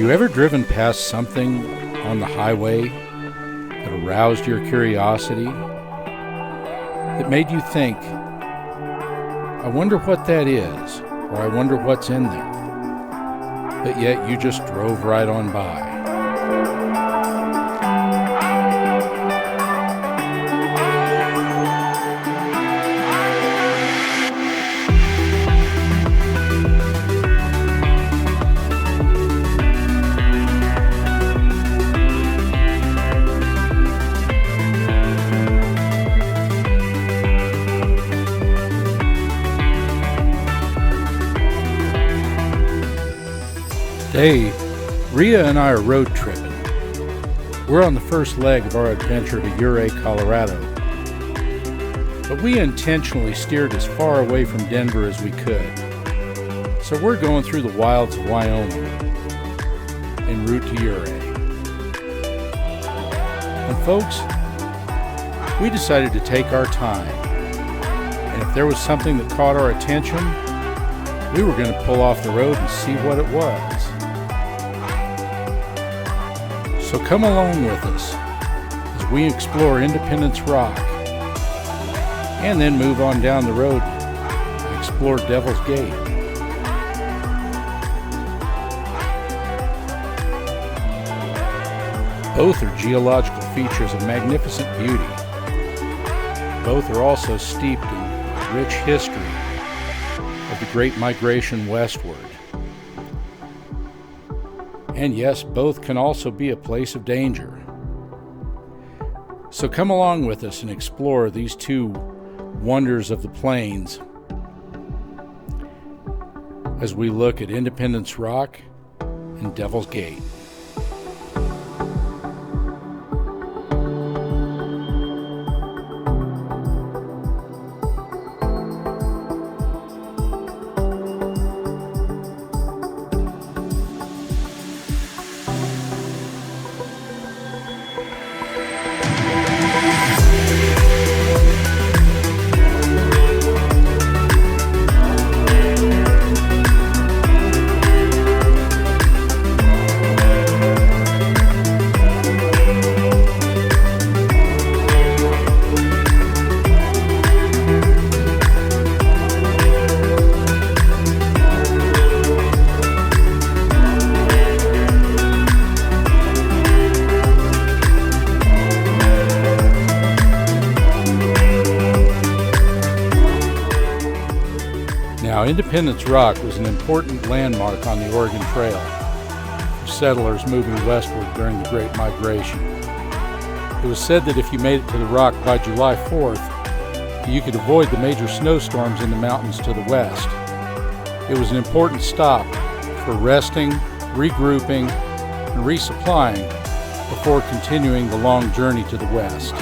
you ever driven past something on the highway that aroused your curiosity, that made you think, I wonder what that is, or I wonder what's in there, but yet you just drove right on by? Hey, Rhea and I are road tripping. We're on the first leg of our adventure to Ouray, Colorado. But we intentionally steered as far away from Denver as we could. So we're going through the wilds of Wyoming en route to Ouray. And folks, we decided to take our time. And if there was something that caught our attention, we were going to pull off the road and see what it was. So come along with us as we explore Independence Rock and then move on down the road and explore Devil's Gate. Both are geological features of magnificent beauty. Both are also steeped in rich history of the Great Migration westward. And yes, both can also be a place of danger. So come along with us and explore these two wonders of the plains as we look at Independence Rock and Devil's Gate. Now, Independence Rock was an important landmark on the Oregon Trail for settlers moving westward during the Great Migration. It was said that if you made it to the rock by July 4th, you could avoid the major snowstorms in the mountains to the west. It was an important stop for resting, regrouping, and resupplying before continuing the long journey to the west.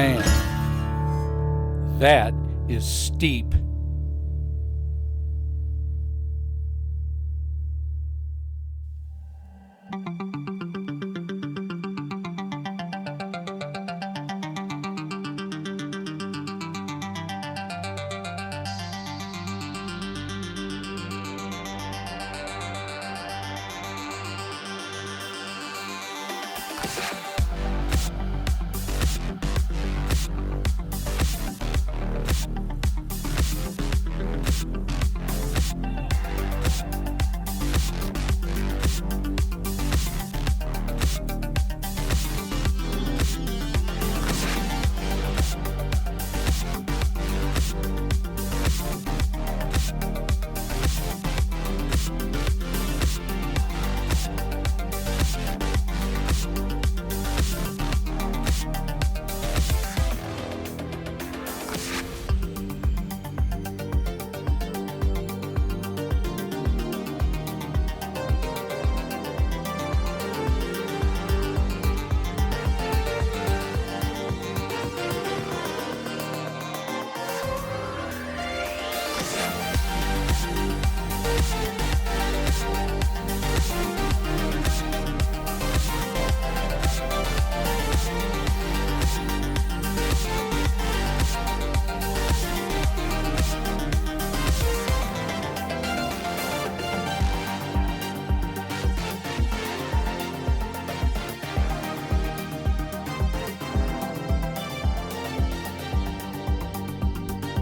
Man, that is steep.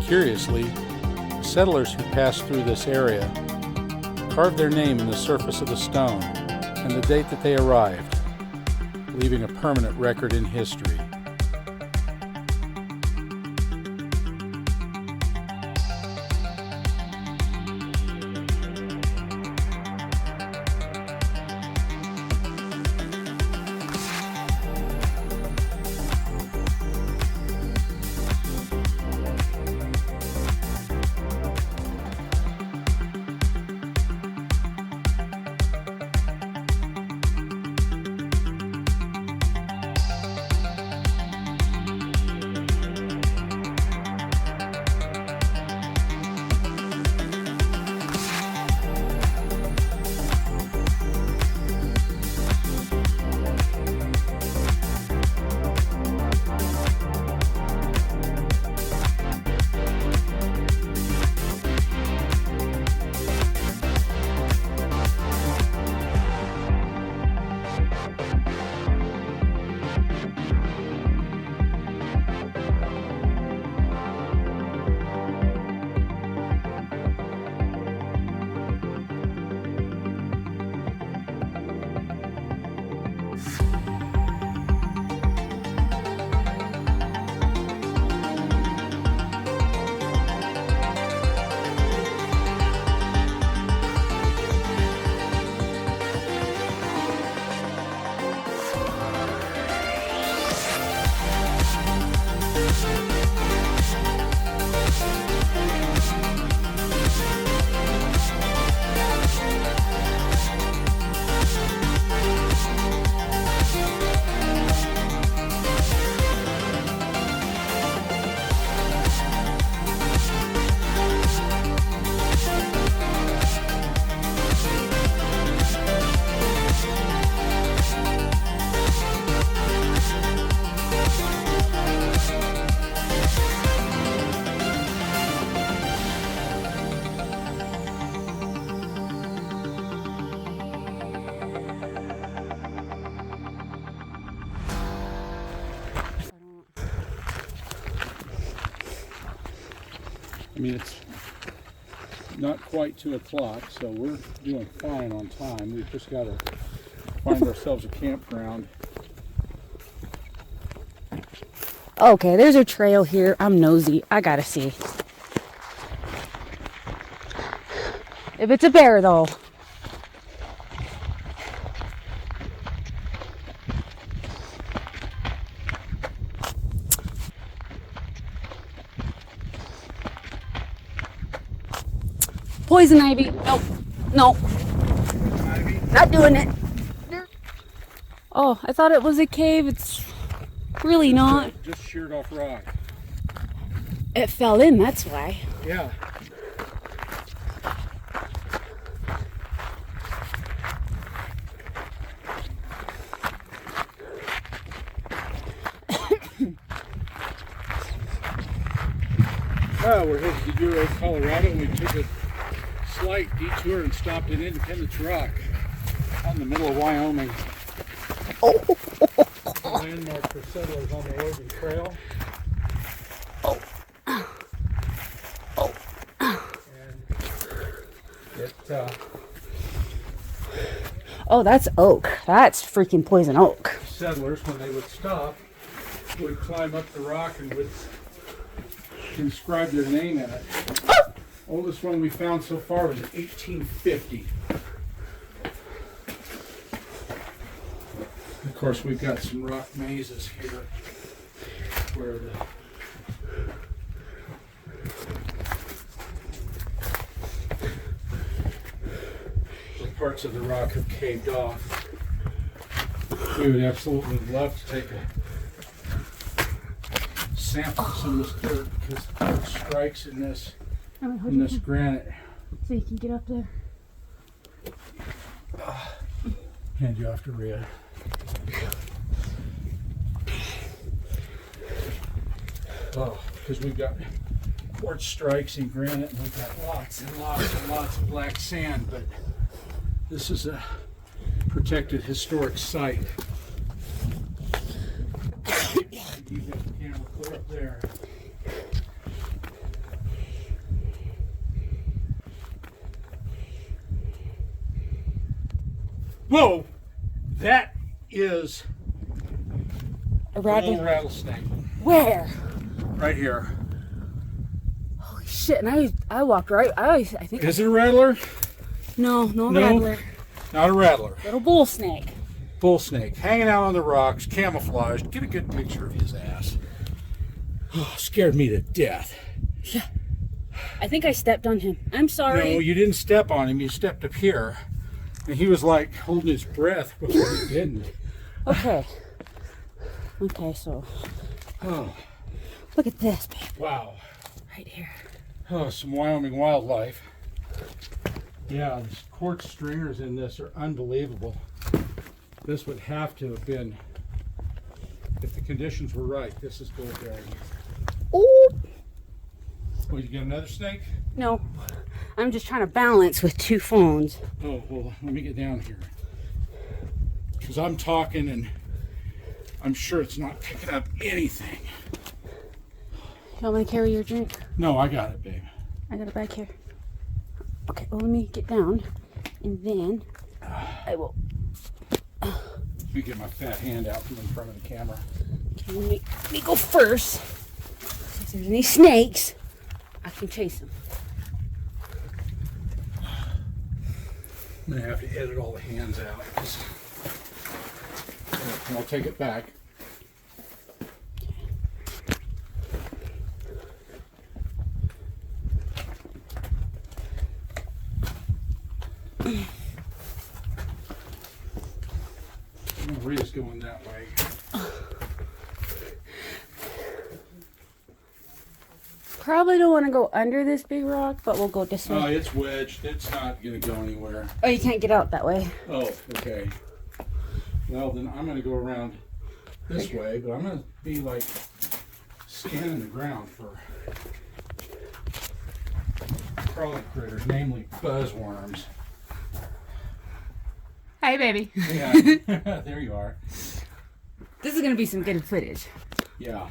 Curiously, the settlers who passed through this area carved their name in the surface of the stone and the date that they arrived, leaving a permanent record in history. I mean, it's not quite 2 o'clock, so we're doing fine on time. We've just got to find ourselves a campground. Okay, there's a trail here. I'm nosy. I gotta see. If it's a bear, though. Poison ivy. Nope. Nope. Not doing it. Oh, I thought it was a cave. It's Really not? Just sheared off rock. It fell in, that's why. Yeah. Well, we're headed to Euro, Colorado, and we took a slight detour and stopped in Independence Rock out in the middle of Wyoming. A landmark for settlers on the Oregon Trail. And Oh, that's oak. That's freaking poison oak. settlers, when they would stop, would climb up the rock and would inscribe their name in it. Oldest one we found so far was 1850. Of course, we've got some rock mazes here where the parts of the rock have caved off. We would absolutely love to take a sample of some of this dirt because the dirt strikes in this granite. So you can get up there. Hand you off to Rhea. Oh, because we've got quartz strikes in granite and we've got lots and lots and lots of black sand, but this is a protected historic site. You got the camera clear up there. Whoa! That is A a rattler. little rattlesnake. Where? Right here. Holy shit! And I walked right. I think. Is it a rattler? No, No. rattler. Not a rattler. Little bull snake. Bull snake hanging out on the rocks, camouflaged. Get a good picture of his ass. Oh, scared me to death. Yeah. I think I stepped on him. I'm sorry. No, you didn't step on him. You stepped up here. And he was like holding his breath before he didn't. Okay. Okay, so Oh, look at this, babe. wow. Right here. Oh, some Wyoming wildlife. Yeah, the quartz stringers in this are unbelievable. This would have to have been, if the conditions were right, this is gold bearing. Oh Oh, you got another snake? no, I'm just trying to balance with two phones. Oh, well, let me get down here. Because I'm talking and I'm sure it's not picking up anything. You want me to carry your drink? No, I got it, babe. I got it back here. Okay, well, let me get down, and then I will. Let me get my fat hand out from in front of the camera. Okay, let me go first. If there's any snakes, I can chase them. I'm going to have to edit all the hands out. And I'll take it back. Rhea's going that way. Probably don't want to go under this big rock, but we'll go this Oh, way. it's wedged. It's not going to go anywhere. Oh, you can't get out that way. Oh, okay. Well, then I'm going to go around this way, but I'm going to be like scanning the ground for crawling critters, namely buzzworms. Hi, baby. Yeah, there you are. This is gonna be some good footage. Yeah.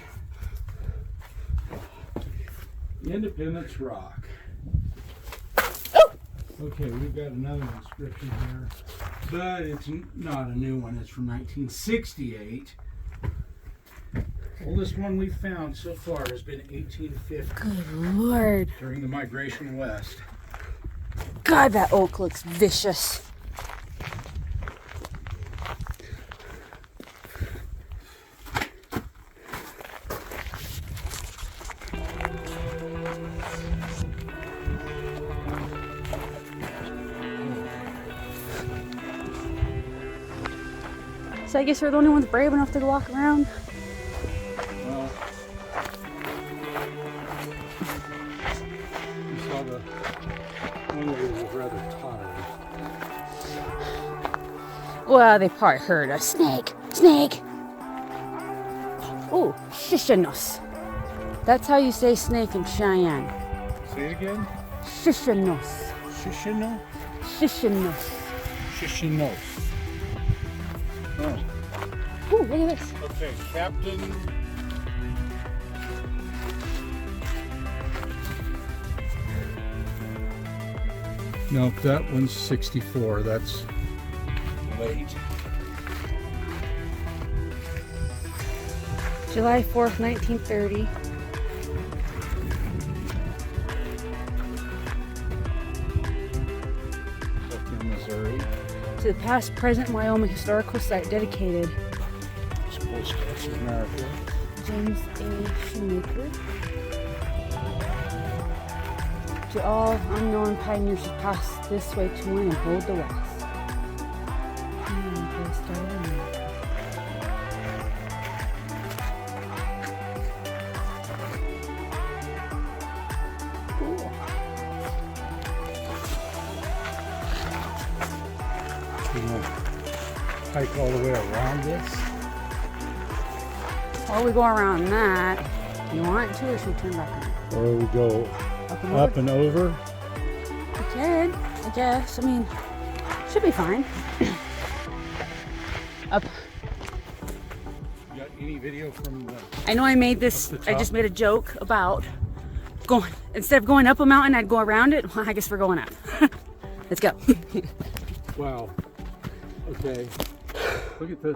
Independence Rock. Oh! Okay, we've got another inscription here, but it's not a new one. It's from 1968. Oldest one we've found so far has been 1850 Good lord. during the migration west. God, that oak looks vicious. So I guess we're the only ones brave enough to walk around. Well, they probably heard a snake. Snake. Oh, shishanos. That's how you say snake in Cheyenne. Say it again. Shishanos. Shishino? Shishanos. Shishinos. Oh. Ooh, look at this. Okay, Captain. Nope, that one's 64. That's late. July 4th, 1930. Missouri. To the past, present Wyoming historical site dedicated. Postcards of America. James A. Shoemaker. To all unknown pioneers who passed this way to win and hold the West. They started America. Cool. You want to hike all the way around this? Or we go around that. You want to, or should we turn back around? Or we go up and over? We can, I guess. I mean, should be fine. Up. You got any video from the... I know I made this, I just made a joke about going, instead of going up a mountain, I'd go around it. Well, I guess we're going up. Let's go. Wow. Okay. Look at the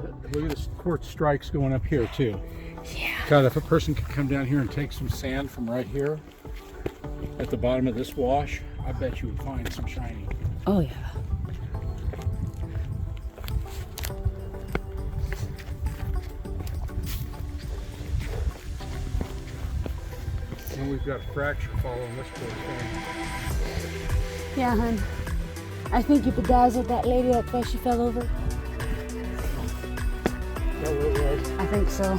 quartz strikes going up here too. Yeah. God, if a person could come down here and take some sand from right here at the bottom of this wash, I bet you would find some shiny. Oh yeah. And we've got a fracture following this poor thing. Yeah, hun. I think you bedazzled that lady. That's why she fell over. Is that what it was? I think so.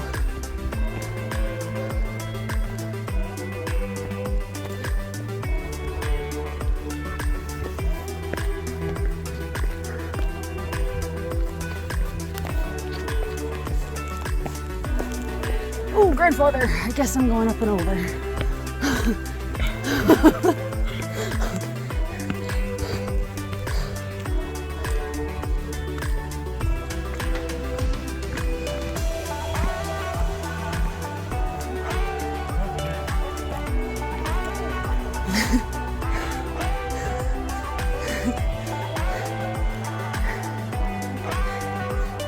Oh, grandfather. I guess I'm going up and over.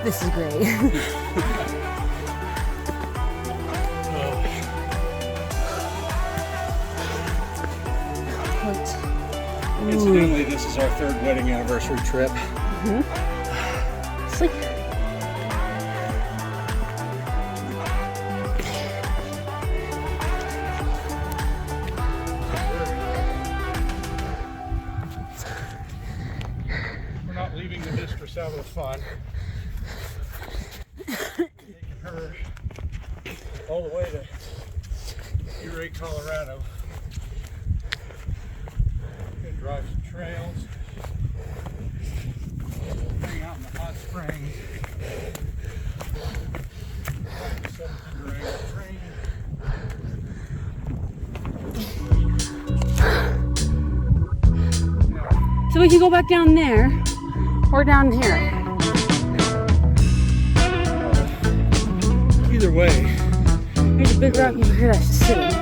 This is great. Incidentally, this is our 3rd wedding anniversary trip. Sleep. We're not leaving the mistress out of the fun. Taking her all the way to Erie, Colorado. Gonna drive some trails. Hang out in the hot springs. 17 train. So we can go back down there or down here. Either way. There's a big rock over here that's a city.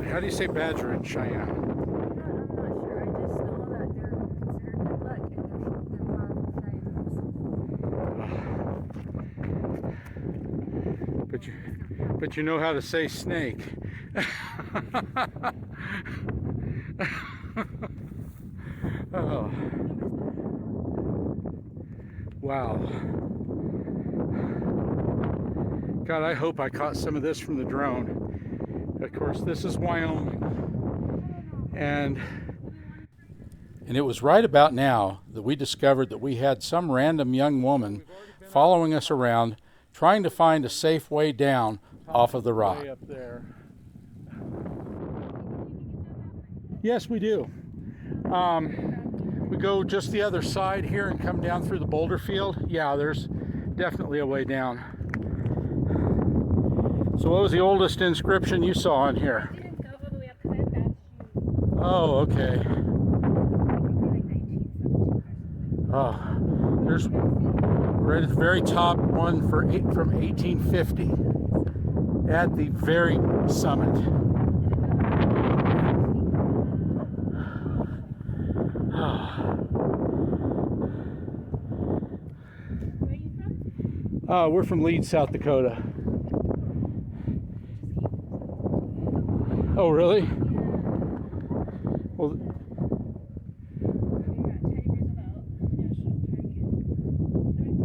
How do you say badger in Cheyenne? I'm not sure. I just know that they're considered good luck and they're powerful. But you know how to say snake. Oh. Wow. God, I hope I caught some of this from the drone. Of course, this is Wyoming. And it was right about now that we discovered that we had some random young woman following us around, trying to find a safe way down off of the rock. Up there. Yes, we do. We go just the other side here and come down through the boulder field. Yeah, there's definitely a way down. So what was the oldest inscription you saw in here? I didn't go all the way up because I had bad shoes. Oh, okay. Oh, there's right at the very top one from 1850 at the very summit. Where are you from? We're from Leeds, South Dakota. Oh, really? Well,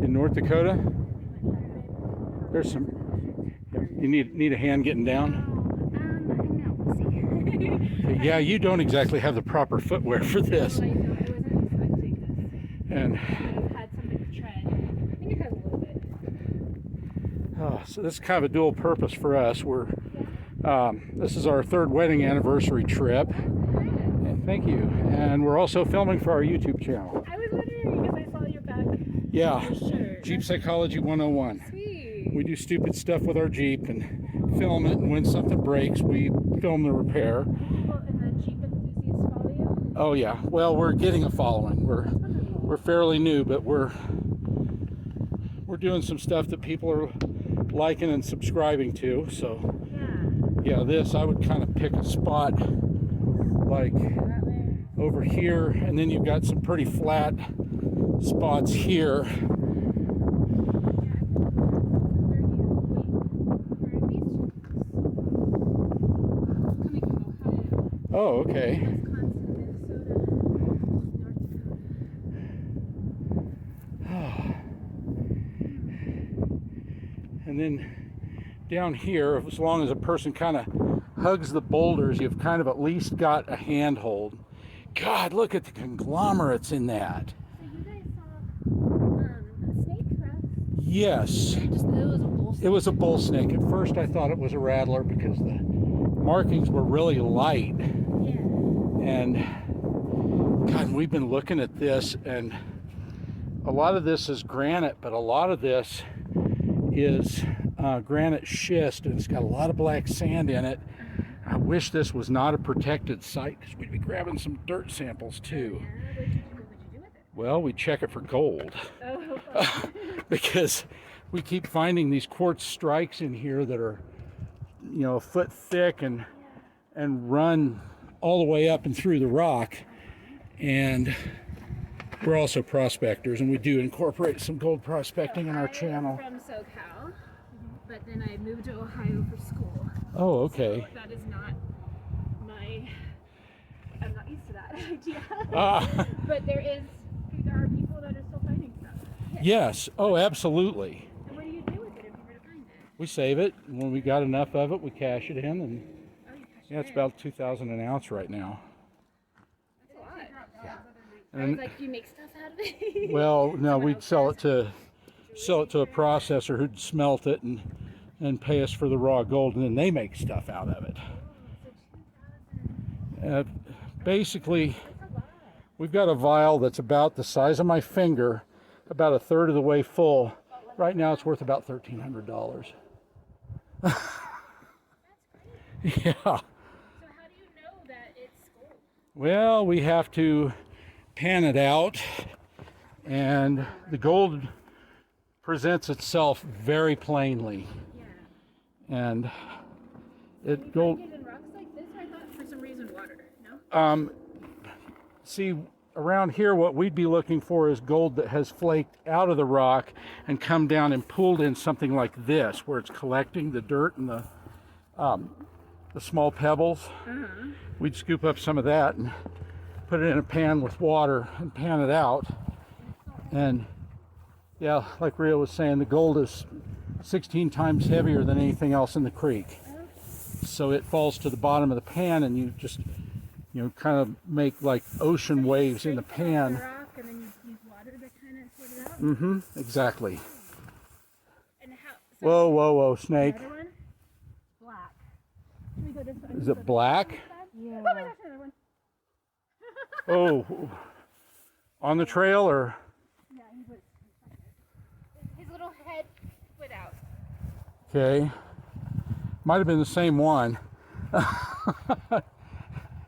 in North Dakota, there's some. You need a hand getting down. Yeah, you don't exactly have the proper footwear for this. And had something to tread. I think it has a little bit. Oh, so this is kind of a dual purpose for us. This is our 3rd wedding anniversary trip. And thank you. And we're also filming for our YouTube channel. I was wondering because I saw your back. Yeah, Shirt. Jeep Psychology 101. Sweet. We do stupid stuff with our Jeep and film it, and when something breaks, we film the repair. People in the Jeep enthusiasts follow you? Oh yeah. Well, we're getting a following. We're fairly new, but we're doing some stuff that people are liking and subscribing to. So yeah, this I would kind of pick a spot like over here, and then you've got some pretty flat spots here. Oh, okay. And then down here, as long as a person kind of hugs the boulders, you've kind of at least got a handhold. God, look at the conglomerates in that. So you guys saw a snake, correct? Yes. It was a bull snake. It was a bull snake. At first I thought it was a rattler because the markings were really light. Yeah. And God, we've been looking at this, and a lot of this is granite, but a lot of this is granite schist, and it's got a lot of black sand in it. I wish this was not a protected site because we'd be grabbing some dirt samples too. What would you do with it? Well, we check it for gold. Oh. Because we keep finding these quartz strikes in here that are, you know, a foot thick and run all the way up and through the rock. And we're also prospectors, and we do incorporate some gold prospecting in our channel. I'm from SoCal, but then I moved to Ohio for school. Oh, okay. So that is not I'm not used to that idea. But there are people that are still finding stuff. Yes. Oh, absolutely. And what do you do with it if you were to find it? We save it. When we got enough of it, we cash it in, and You cash yeah, it's it about $2,000 an ounce right now. That's a lot. Yeah. I was like, do you make stuff out of it? Well, no, we'd sell it to a processor who'd smelt it and pay us for the raw gold, and then they make stuff out of it. Basically, we've got a vial that's about the size of my finger, about a third of the way full. Right now, it's worth about $1,300. Yeah. So how do you know that it's gold? Well, we have to pan it out, and the gold presents itself very plainly. Yeah. And gold. In rocks like this, I thought for some reason water. No. See, around here, what we'd be looking for is gold that has flaked out of the rock and come down and pooled in something like this, where it's collecting the dirt and the small pebbles. We'd scoop up some of that and put it in a pan with water and pan it out. And yeah, like Rhea was saying, the gold is 16 times heavier than anything else in the creek. So it falls to the bottom of the pan, and you just, kind of make like ocean waves in the pan. Rock, and then you use water to kind of sort it out. Mm-hmm, exactly. And how, Whoa, whoa, whoa, snake. Another one? Black. Can we go this way? Is it black? Yeah. Oh my gosh, another one. Oh, on the trail or? Yeah, he was. His little head put out. Okay. Might have been the same one.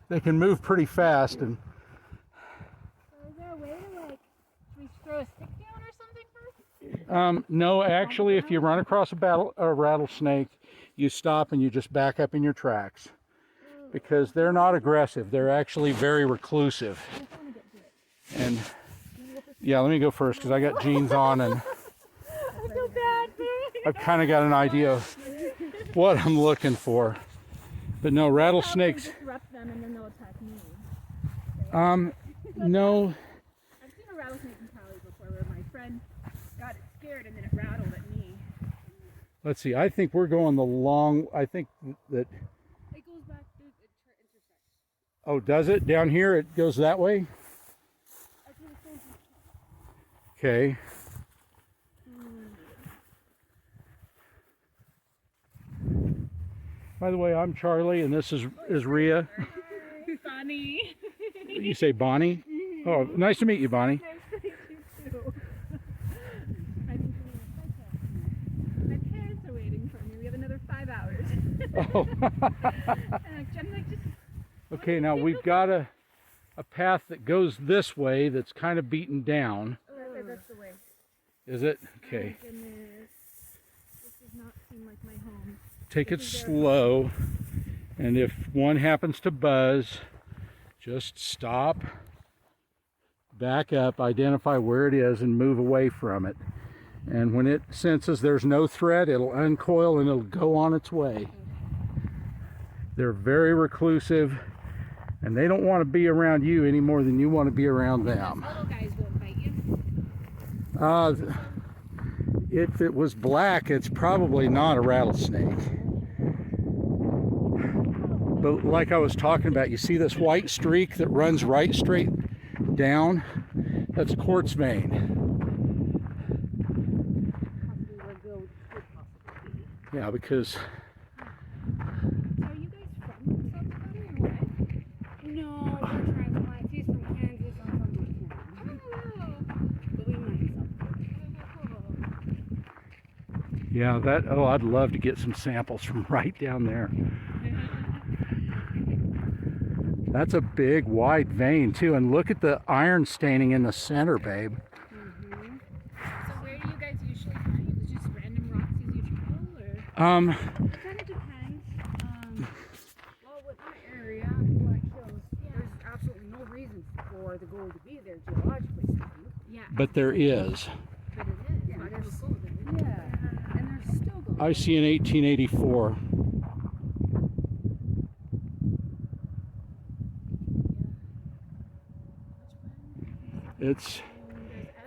They can move pretty fast. And So is there a way to should we throw a stick down or something first? no, actually, if you run across a rattlesnake, you stop and you just back up in your tracks. Because they're not aggressive. They're actually very reclusive. And yeah, let me go first because I got jeans on and I feel bad. I've kind of got an idea of what I'm looking for. But no, rattlesnakes. Disrupt them and then they'll attack me. No. I've seen a rattlesnake in Cali before where my friend got it scared and then it rattled at me. Let's see. I think we're going I think that. It goes back through the intersection. Oh, does it? Down here it goes that way? Okay. By the way, I'm Charlie and this is Rhea. Bonnie. You say Bonnie? Oh, nice to meet you, Bonnie. Nice to meet you too. My parents are waiting for me. We have another 5 hours. Oh. I'm like, just... Okay, now we've got a path that goes this way that's kind of beaten down. That's the way. Is it? Okay. Oh my goodness. This does not seem like my home. Take it slow, and if one happens to buzz, just stop, back up, identify where it is, and move away from it. And when it senses there's no threat, it'll uncoil and it'll go on its way. They're very reclusive, and they don't want to be around you any more than you want to be around them. Little guys won't bite you. If it was black, it's probably not a rattlesnake. But like I was talking about, you see this white streak that runs right straight down? That's quartz vein. Yeah, because... So are you guys from South Dakota or what? No, we're transplants. He's from Kansas. I'm from Montana. Oh, but we might South Dakota. Yeah, I'd love to get some samples from right down there. That's a big, wide vein, too. And look at the iron staining in the center, babe. Mm-hmm. So where do you guys usually find? Is it just random rocks as you travel, or? It kind of depends. Well, with my area, Black Hills, there's absolutely no reason for the gold to be there geologically speaking. Yeah. But there is. But it is. Yeah, there's gold in it. Yeah. And there's still gold. I see in 1884. It's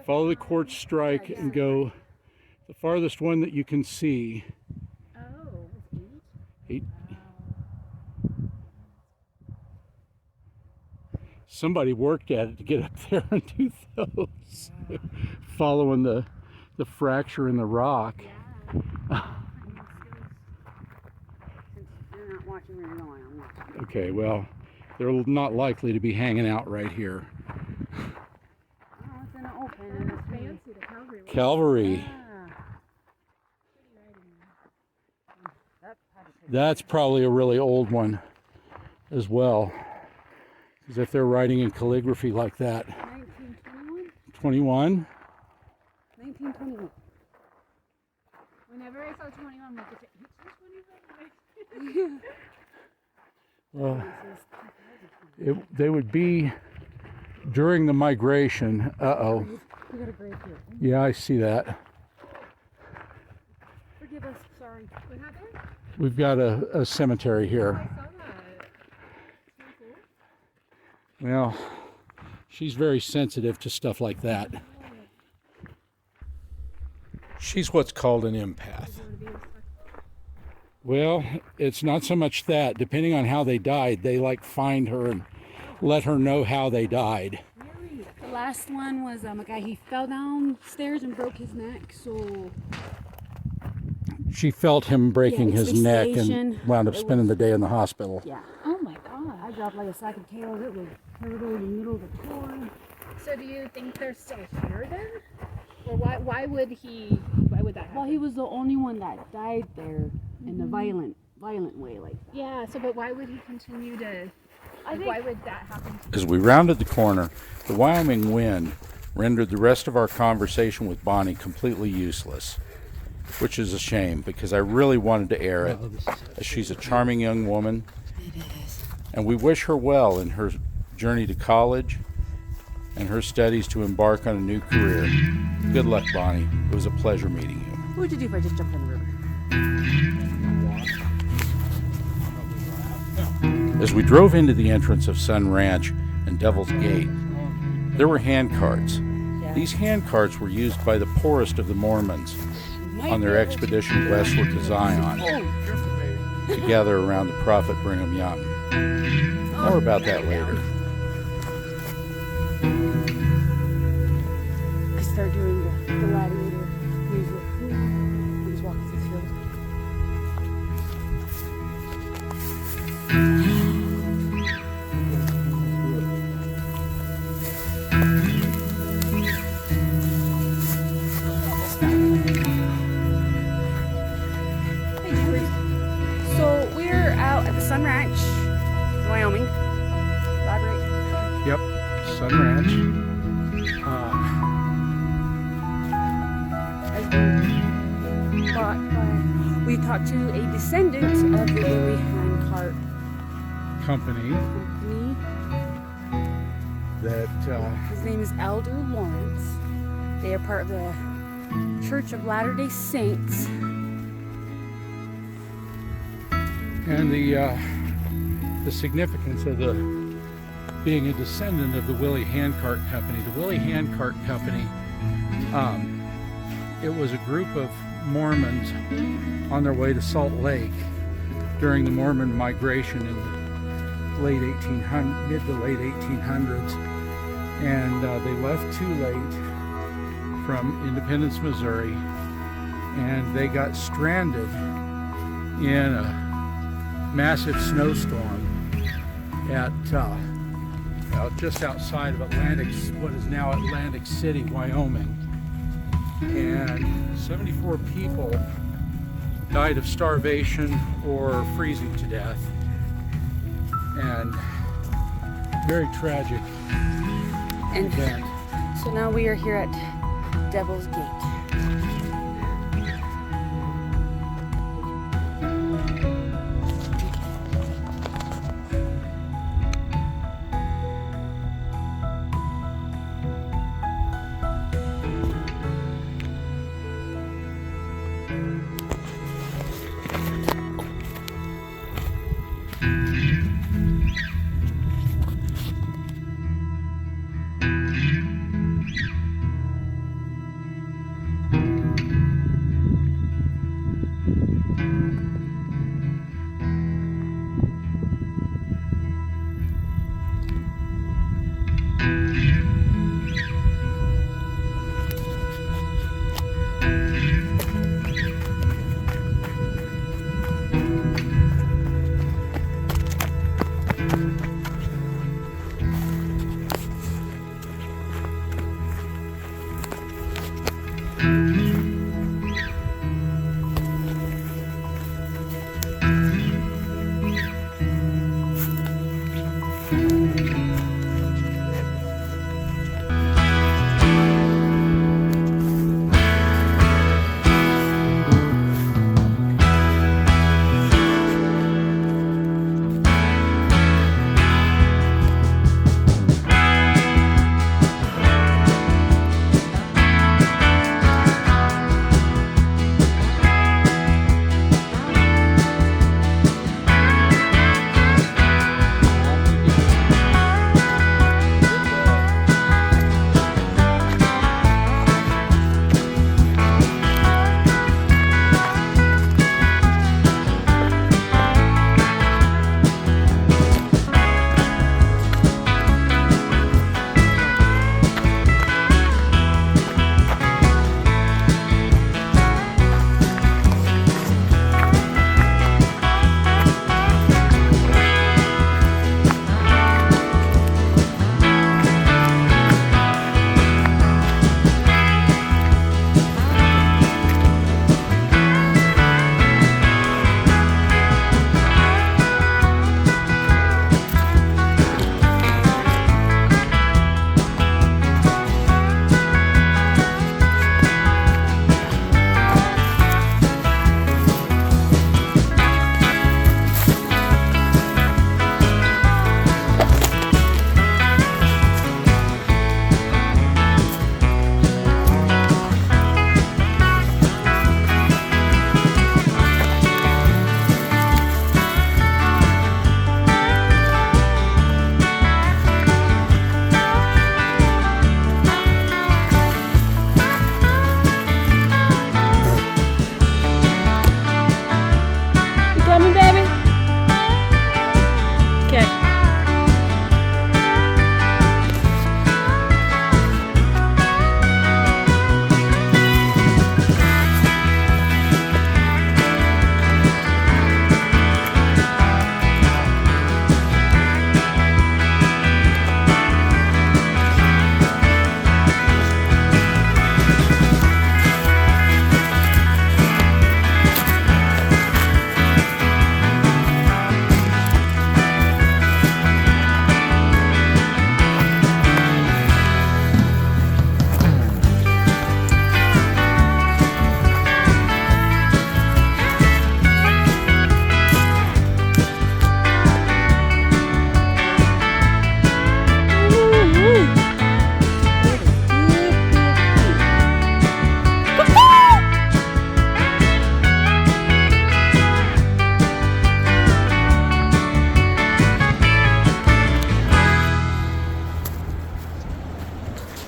follow the quartz strike and go the farthest one that you can see. Oh, Eight. Somebody worked at it to get up there and do those. Following the fracture in the rock. You're not watching where you're going, I'm watching. Okay, well, they're not likely to be hanging out right here. It's in the open and it's fancy. The Calvary. Cavalry. Yeah. That's probably a really old one as well. Because if they're writing in calligraphy like that. 1921? 21? 1921. Whenever I saw 21, I'm like, is it 21? Well, they would be during the migration. Uh-oh. We got a break here. Yeah, I see that. Forgive us, sorry. What happened? We've got a cemetery here. I saw that. Well, she's very sensitive to stuff like that. She's what's called an empath. Well, it's not so much that. Depending on how they died, they like find her and let her know how they died. Really? The last one was a guy, he fell downstairs and broke his neck, so... She felt him breaking his neck asphyxiation. and wound up spending the day in the hospital. Yeah. Oh my god. I dropped like a sack of tails. It was terrible in the middle of the tour. So do you think they're still here then? Or why would that happen? Well, he was the only one that died there in a violent way like that. Yeah, so but why would he continue to... why would that happen? As we rounded the corner, the Wyoming wind rendered the rest of our conversation with Bonnie completely useless, which is a shame because I really wanted to air it, as she's a charming young woman. It is. And we wish her well in her journey to college and her studies to embark on a new career. Good luck, Bonnie. It was a pleasure meeting you. What would you do if I just jumped in the river? As we drove into the entrance of Sun Ranch and Devil's Gate, there were handcarts. These handcarts were used by the poorest of the Mormons on their expedition westward to Zion to gather around the prophet Brigham Young. More about that later. I start doing the gladiator music. He's walking through the field. So we're out at the Sun Ranch, Wyoming. Elaborate. Yep, Sun Ranch. We talked to a descendant of the Willie handcart Company company. that His name is Elder Lawrence. They are part of the Church of Latter-day Saints. and the significance of being a descendant of the Willie Handcart Company. The Willie Handcart Company, it was a group of Mormons on their way to Salt Lake during the Mormon migration in the mid to late 1800s, and they left too late from Independence, Missouri, and they got stranded in a massive snowstorm at just outside of what is now Atlantic City, Wyoming. And 74 people died of starvation or freezing to death. And very tragic event. So now we are here at Devil's Gate.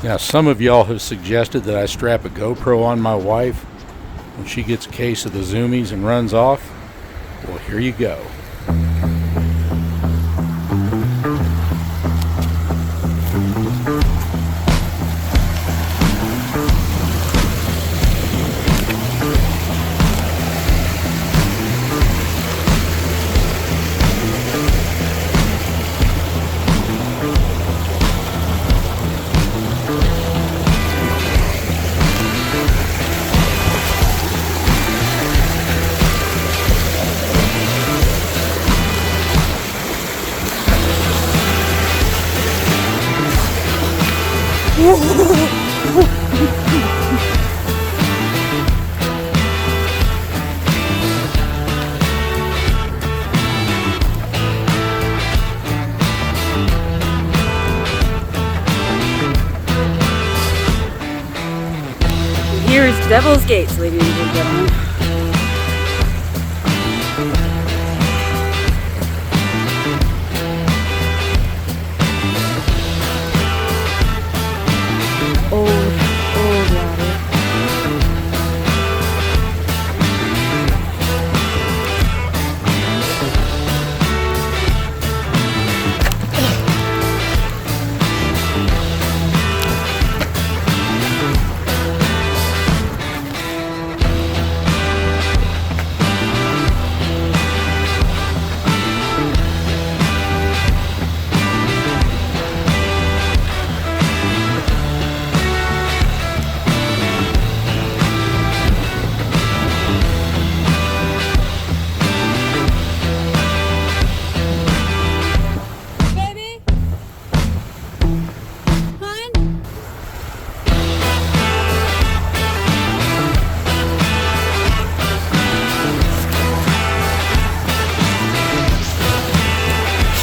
Now, some of y'all have suggested that I strap a GoPro on my wife when she gets a case of the zoomies and runs off. Well, here you go. Here's Devil's Gates, ladies and gentlemen. Old ladder.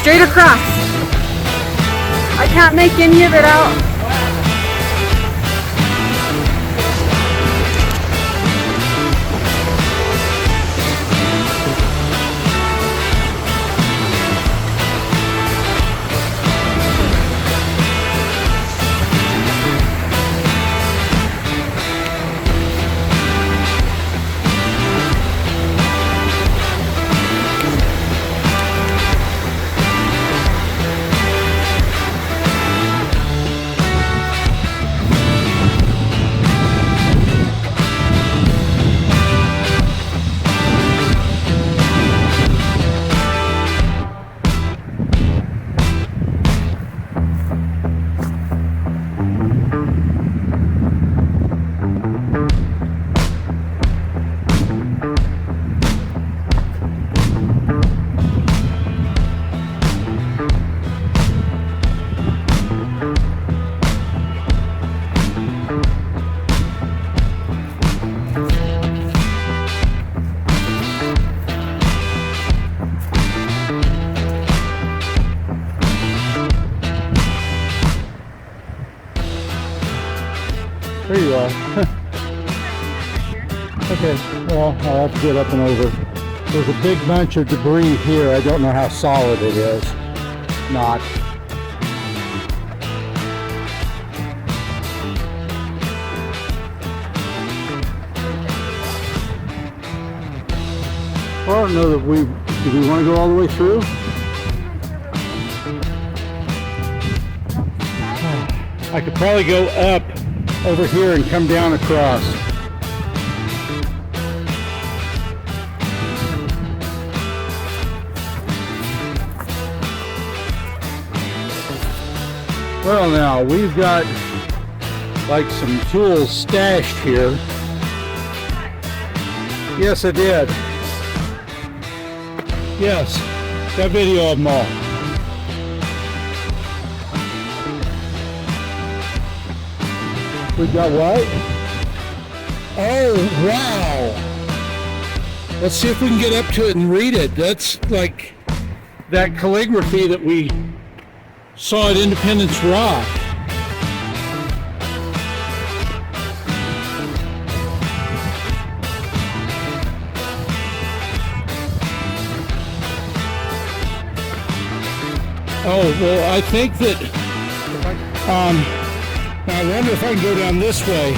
Straight across. I can't make any of it out. There you are. Okay, well, I'll have to get up and over. There's a big bunch of debris here. I don't know how solid it is. Not. I don't know that do we want to go all the way through? I could probably go up over here and come down across. Well, now we've got like some tools stashed here. Yes, I did. Yes, got video of them all. We got what? Oh, wow. Let's see if we can get up to it and read it. That's like that calligraphy that we saw at Independence Rock. Oh, well, I think that Now I wonder if I can go down this way.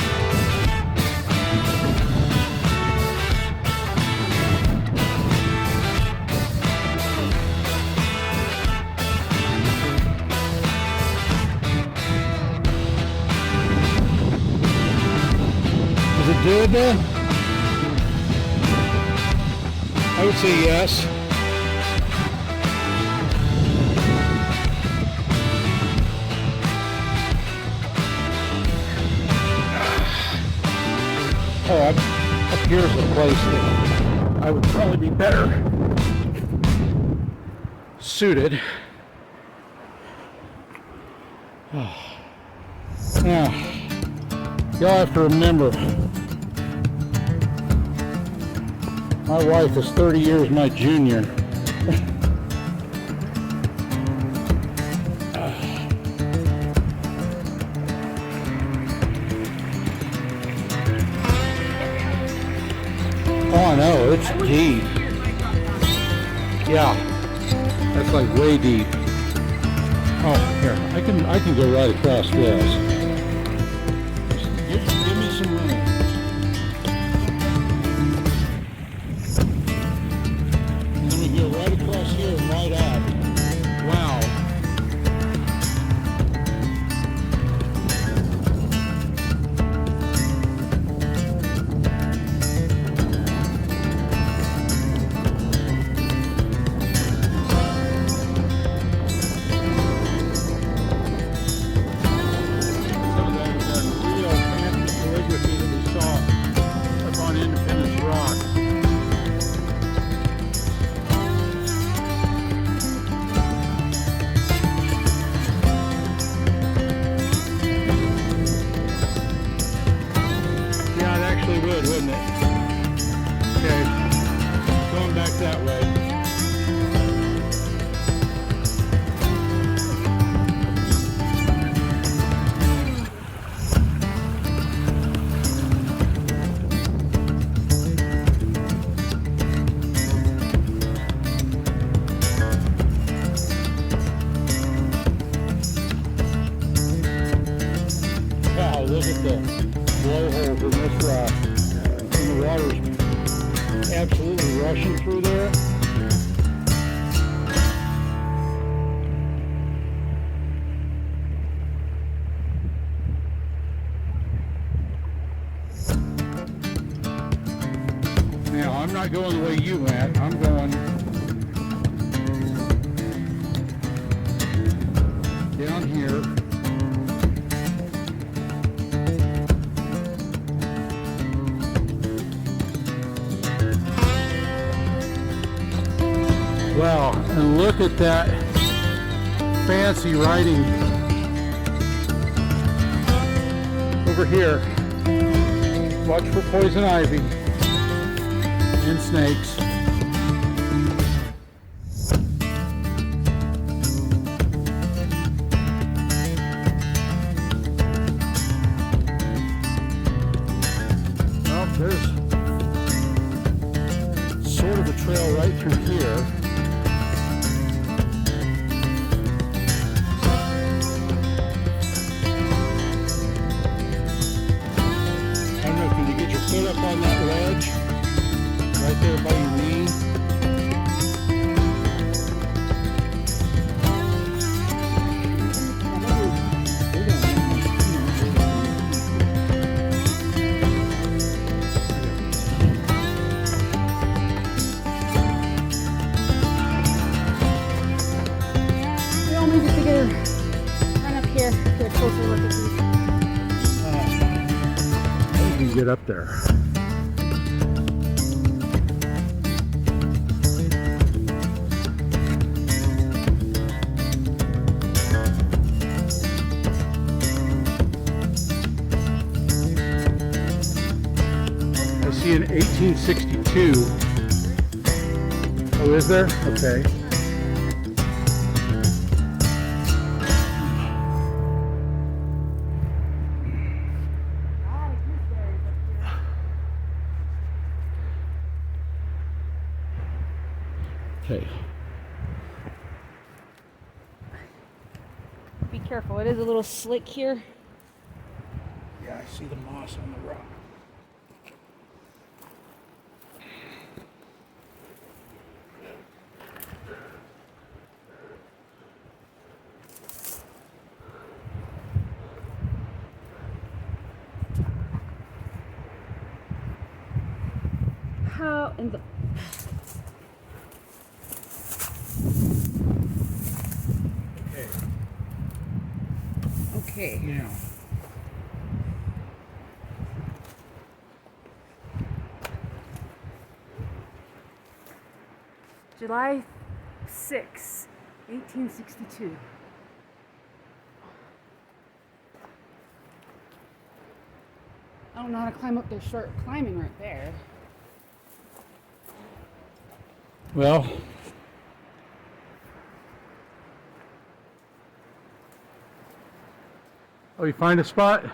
Is it doable? I would say yes. Oh, up here's a place that I would probably be better suited. Now, y'all have to remember, my wife is 30 years my junior. Oh, I know, it's deep. Yeah, that's like way deep. Oh, here, I can go right across this. Give me some room. Let me go right across here and right out. Wow. Wouldn't it? Okay, going back that way. Wow, look at the blowholes in this rock. The water's absolutely rushing through there. Now, I'm not going the way you went. I'm going down here. Wow, and look at that fancy writing over here. Watch for poison ivy and snakes. Well, there's sort of a trail right through here. Foot up on that ledge, right there by your knee. We all need to get a run up here, get a closer look at these. You can get up there. I see an 1862. Oh, is there? Okay. Okay. Be careful, it is a little slick here. I see the moss on the rock. How in the... Okay. Now, July 6, 1862. I don't know how to climb up there. Start climbing right there. well, oh, you find a spot?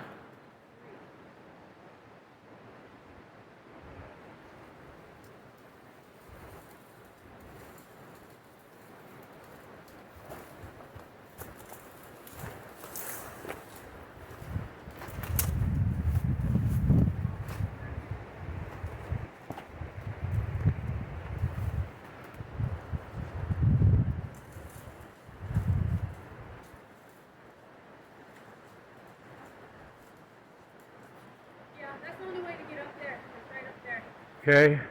Yeah, that's the only way to get up there. It's right up there. Okay.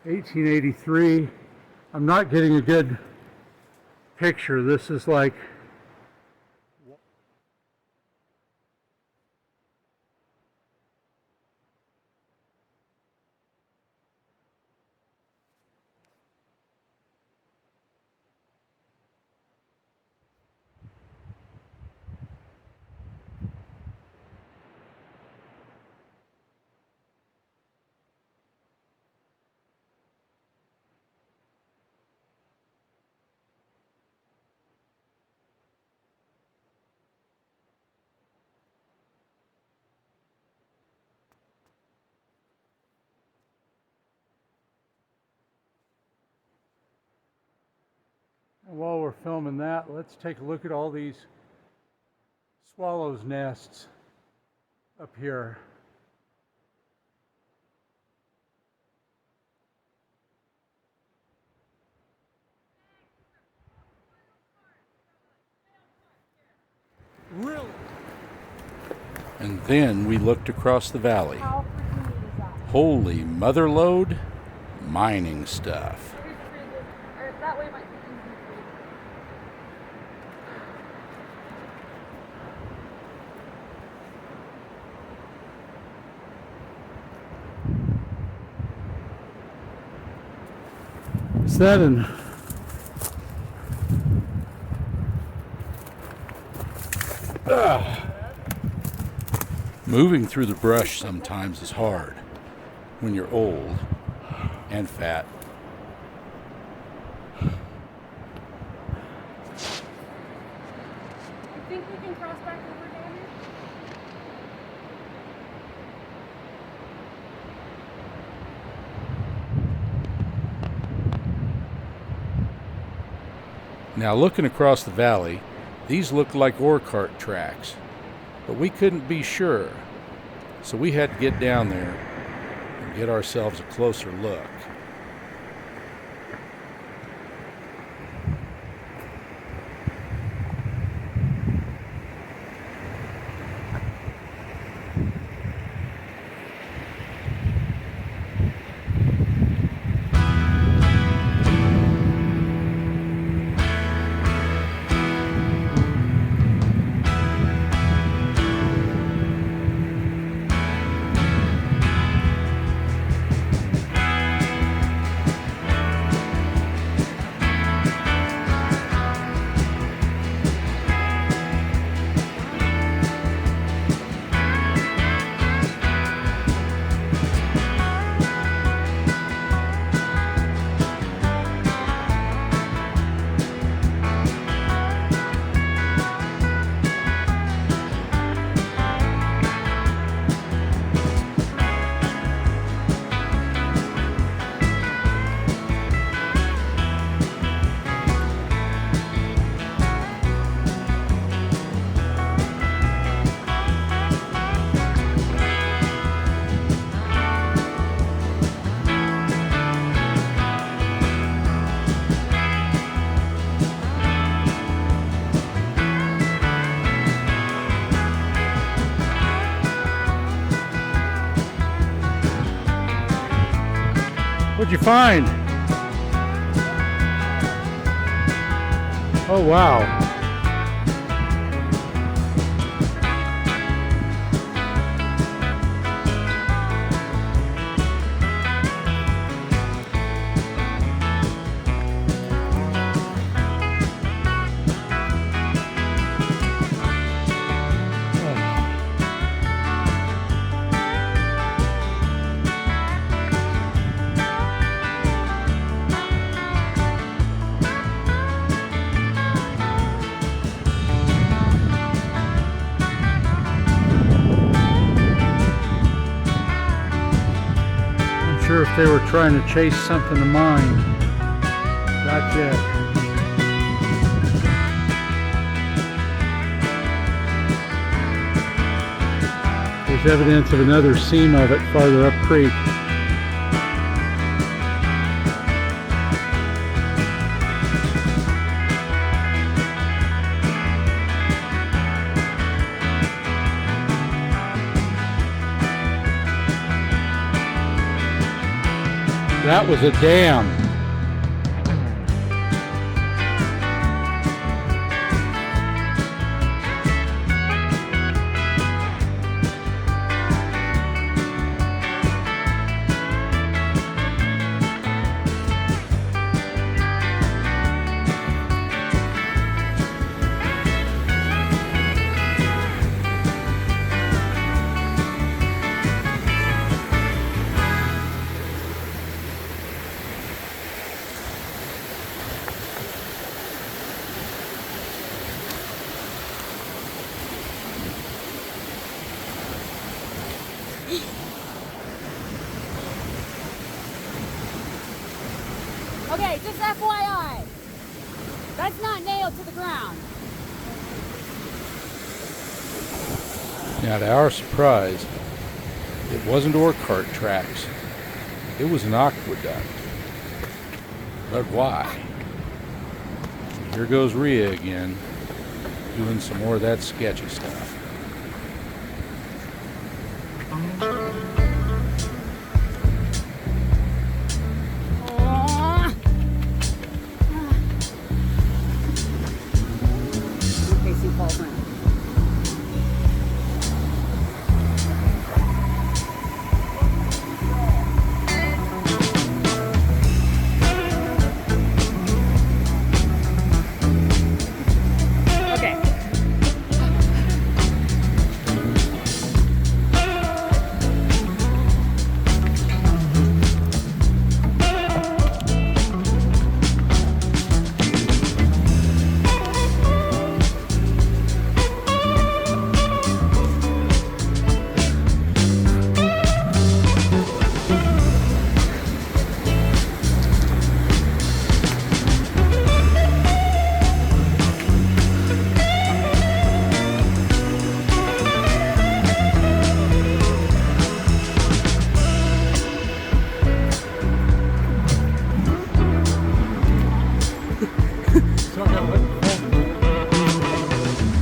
$1883. I'm not getting a good picture. This is like while we're filming that, let's take a look at all these swallows' nests up here. Really? And then we looked across the valley. How freaking neat is that? Holy mother lode, mining stuff. Or that way might be easy for you. Is that an... Moving through the brush sometimes is hard when you're old and fat. You think we can cross back over down here? Now looking across the valley, these look like ore cart tracks, but we couldn't be sure, so we had to get down there and get ourselves a closer look. What'd you find? Oh, wow. Sure if they were trying to chase something of mine. Not yet. There's evidence of another seam of it farther up creek. That was a dam. Okay, just FYI, that's not nailed to the ground. Now, to our surprise, it wasn't ore cart tracks. It was an aqueduct. But why? Here goes Rhea again, doing some more of that sketchy stuff.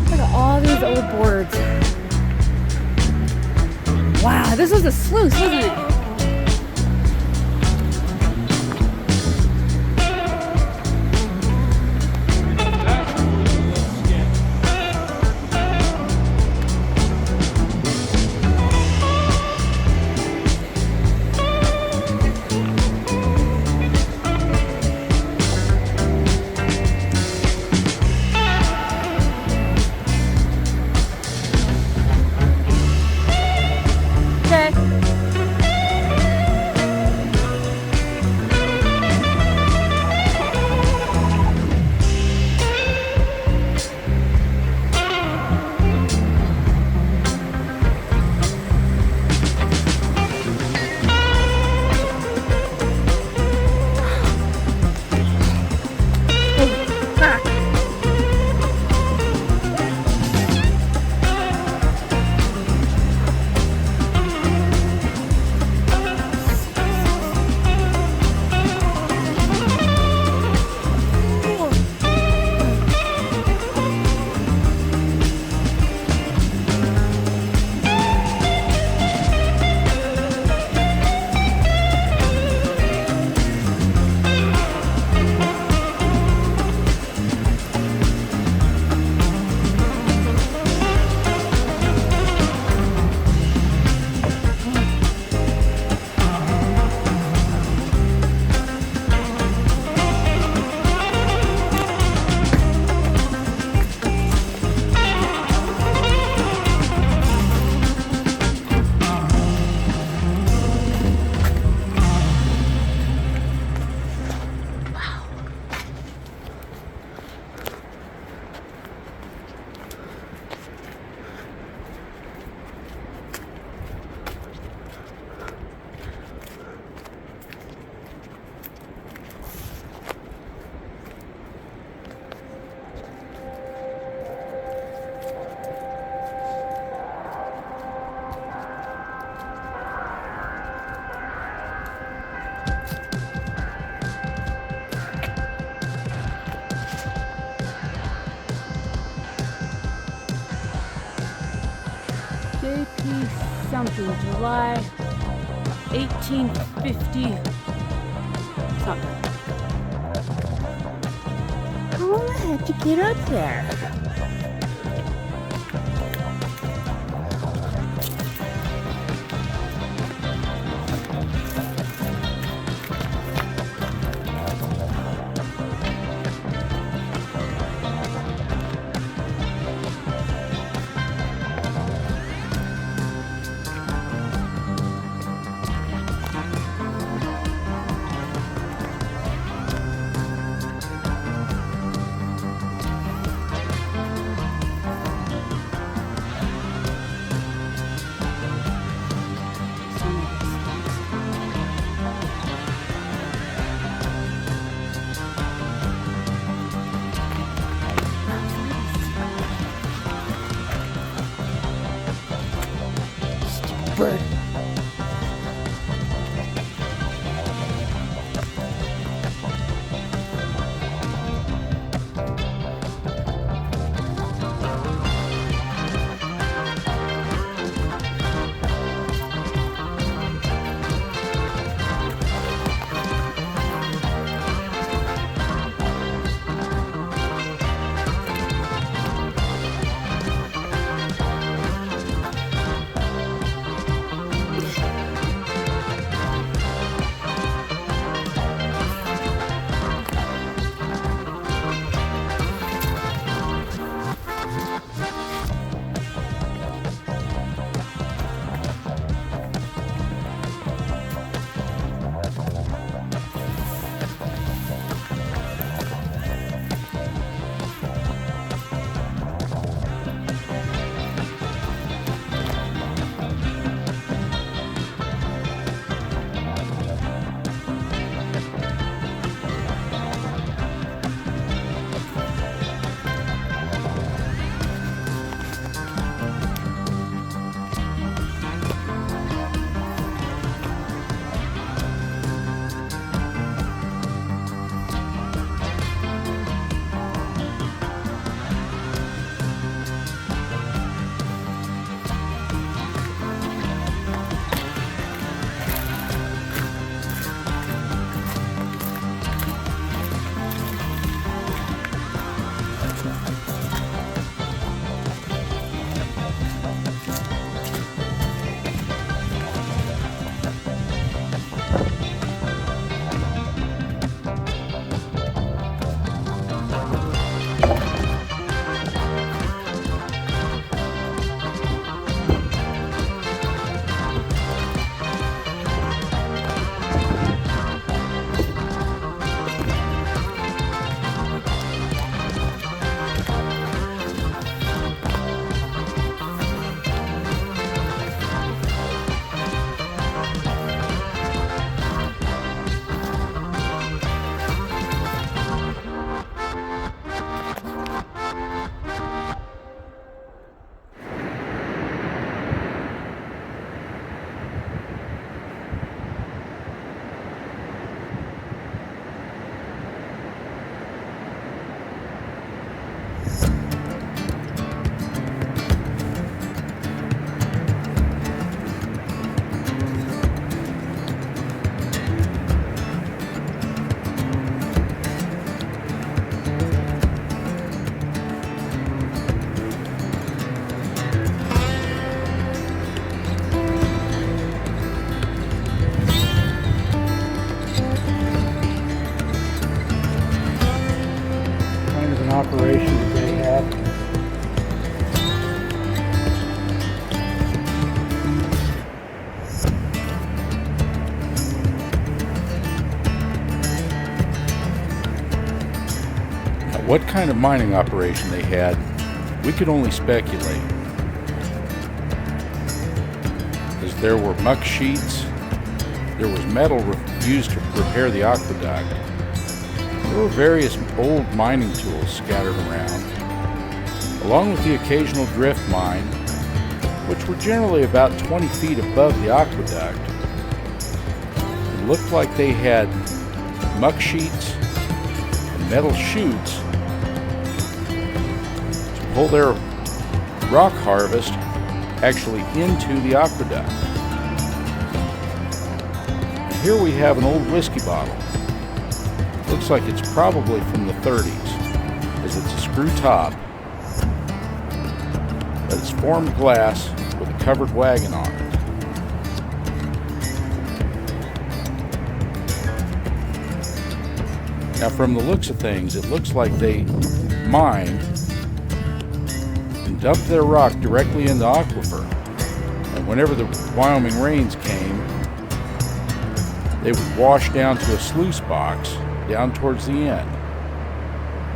Look at all these old boards. Wow, this was a sluice, wasn't it? something, July 1850 something. How the heck did you get up there? Bird. operation that they had. Now, what kind of mining operation they had, we could only speculate, as there were muck sheets, there was metal used to repair the aqueduct. There were various old mining tools scattered around, along with the occasional drift mine, which were generally about 20 feet above the aqueduct. It looked like they had muck sheets and metal chutes to pull their rock harvest actually into the aqueduct. And here we have an old whiskey bottle. Looks like it's probably from the 30s, as it's a screw top, but it's formed glass with a covered wagon on it. Now, from the looks of things, it looks like they mined and dumped their rock directly in the aquifer. And whenever the Wyoming rains came, they would wash down to a sluice box down towards the end.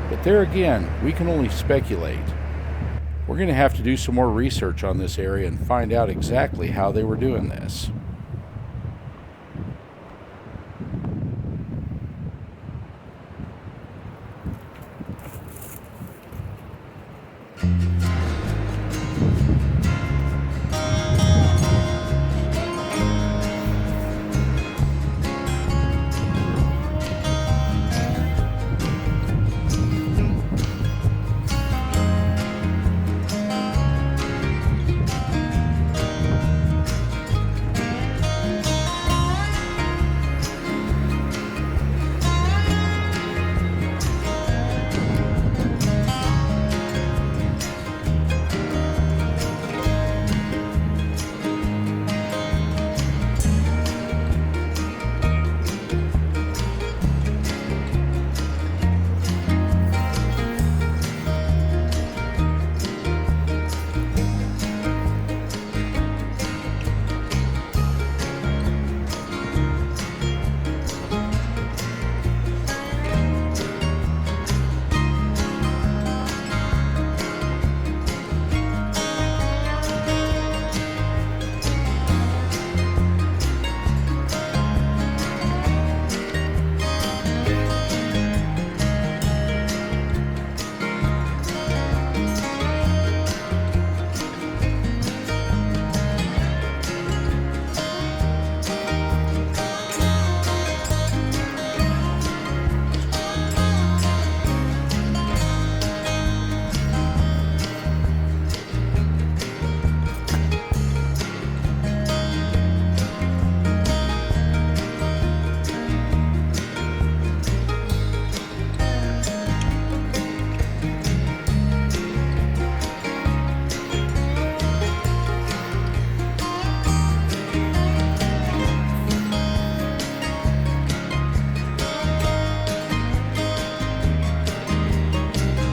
But there again, we can only speculate. We're going to have to do some more research on this area and find out exactly how they were doing this.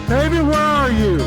Baby, where are you?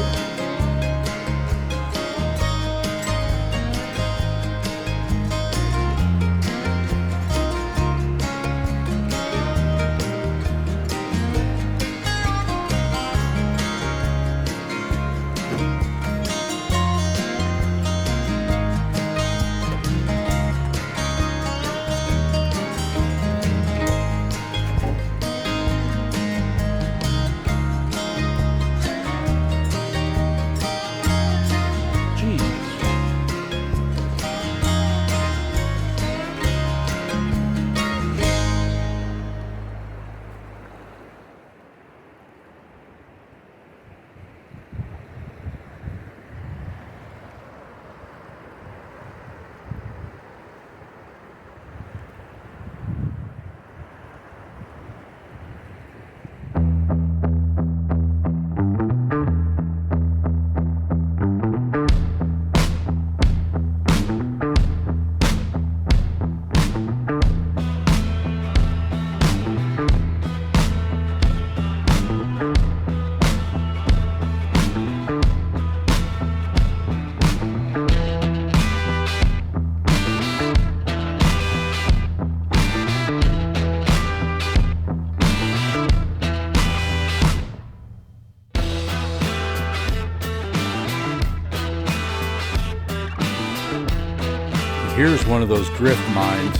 Here's one of those drift mines,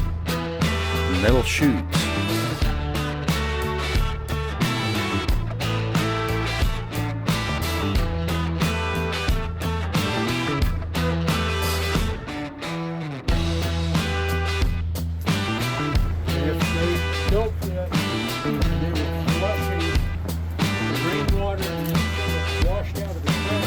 metal chutes. If they built this, they were flushing the rainwater and it washed out of the ground.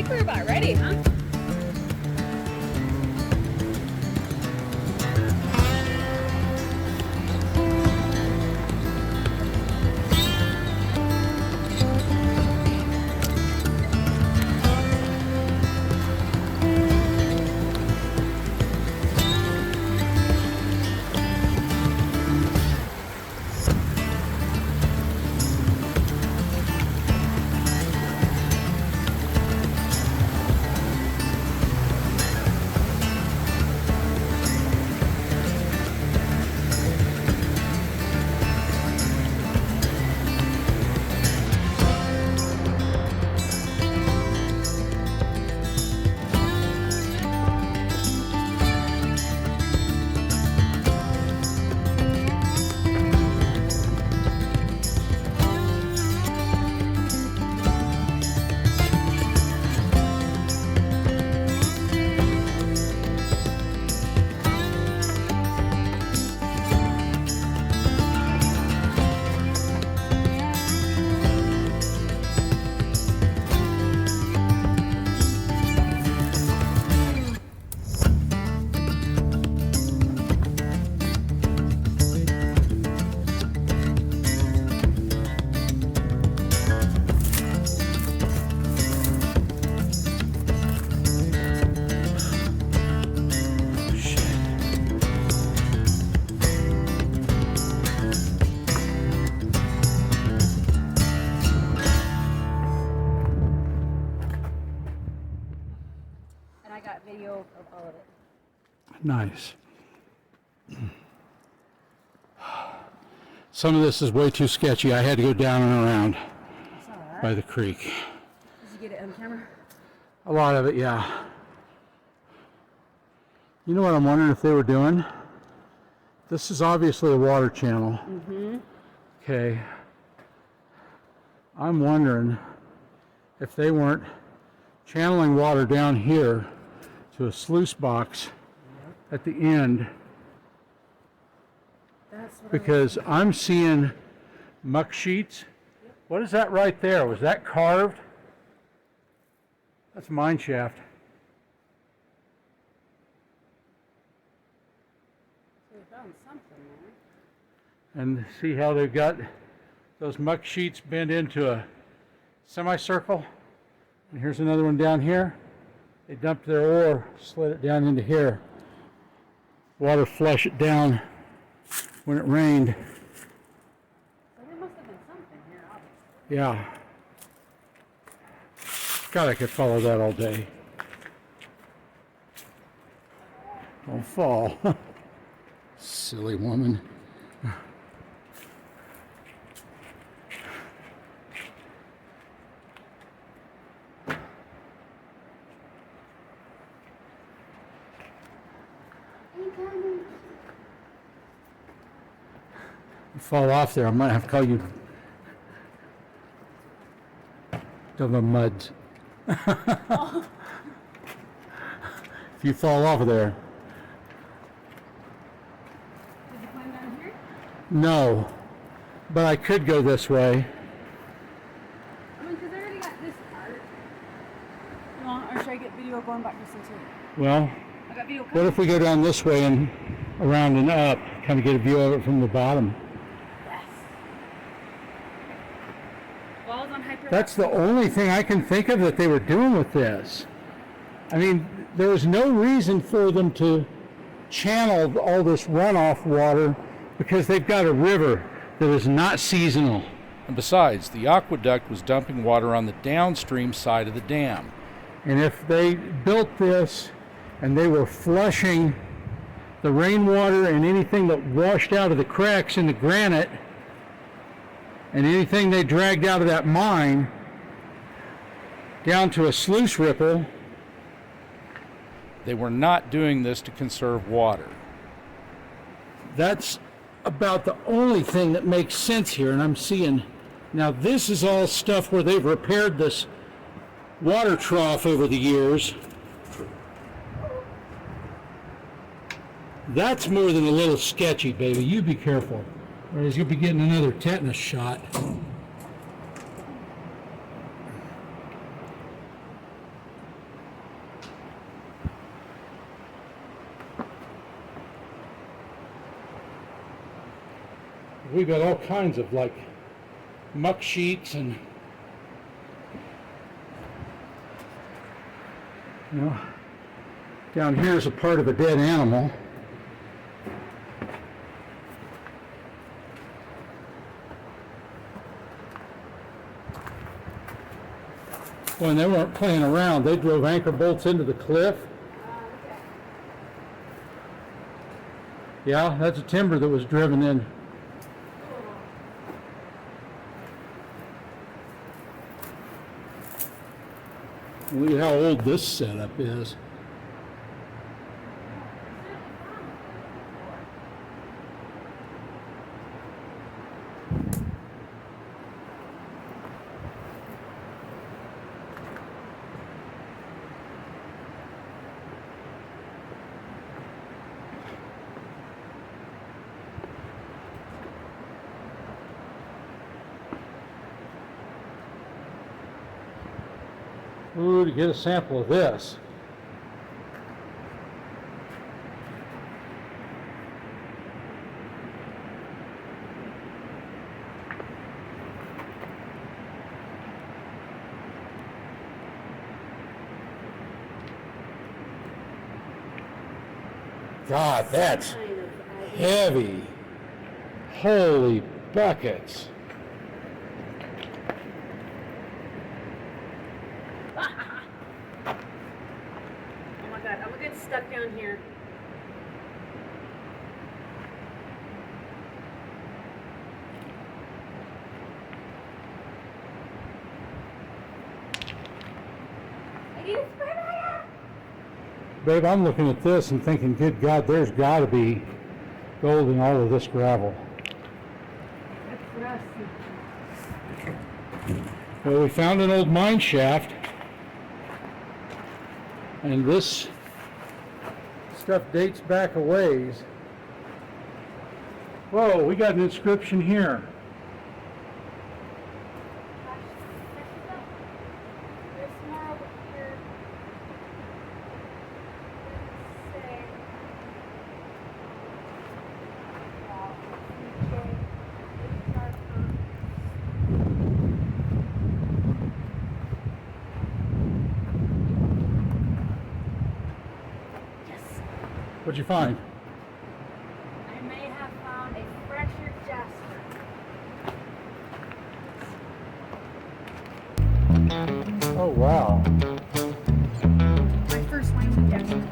We're about ready, huh? Video of all of it. Nice. Some of this is way too sketchy. I had to go down and around by the creek. Did you get it on camera? A lot of it, yeah. You know what I'm wondering if they were doing? This is obviously a water channel. Mm-hmm. Okay. I'm wondering if they weren't channeling water down here to a sluice box at the end, because I'm seeing muck sheets. What is that right there? Was that carved? That's mine shaft. So we found something there. And see how they've got those muck sheets bent into a semicircle? And here's another one down here. They dumped their ore, slid it down into here. Water flush it down when it rained. So there must have been something here, obviously. Yeah. God, I could follow that all day. Don't fall. Silly woman. You fall off there, I might have to call you Dova Muds. If you fall off of there. Did you climb down here? No, but I could go this way. I mean, because I already got this part. You want, or should I get video going back this into it? Well, I got video what coming. if we go down this way and around and up, kind of get a view of it from the bottom? Yes. Walls on hyper. That's the only thing I can think of that they were doing with this. I mean, there was no reason for them to channel all this runoff water because they've got a river that is not seasonal. And besides, the aqueduct was dumping water on the downstream side of the dam. And if they built this and they were flushing the rainwater and anything that washed out of the cracks in the granite and anything they dragged out of that mine down to a sluice ripple, they were not doing this to conserve water. That's about the only thing that makes sense here, and I'm seeing, now this is all stuff where they've repaired this water trough over the years. That's more than a little sketchy, baby. You be careful, or you'll be getting another tetanus shot. We've got all kinds of like muck sheets and, you know, down here is a part of a dead animal. When they weren't playing around, they drove anchor bolts into the cliff. Yeah, that's a timber that was driven in. Look at how old this setup is. Ooh, to get a sample of this. God, that's heavy. Holy buckets. Oh my God, I'm gonna get stuck down here. I need a spray. Babe, I'm looking at this and thinking, good God, there's got to be gold in all of this gravel. That's rusty. Well, we found an old mine shaft, and this stuff dates back a ways. Whoa, we got an inscription here. There's more over here. Say. What'd you find? I may have found a fractured jasper. Oh, wow. My first one was jasper.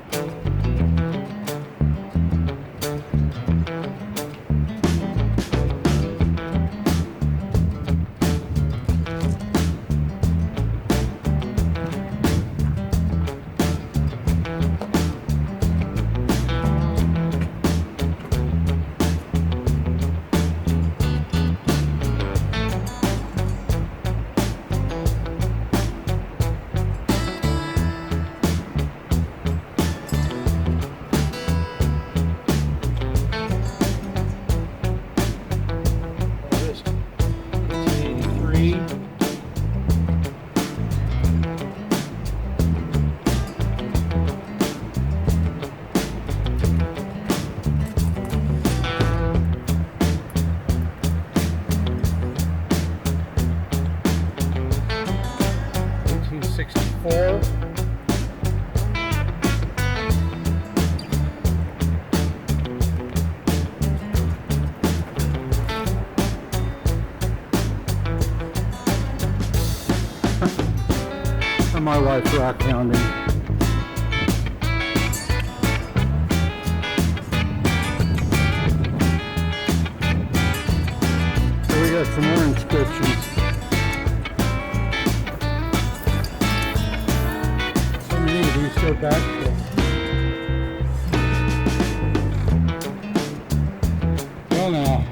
This 1883. '64. And my wife rock hounding. So we got some more inscriptions. So many of these go back to. Well now.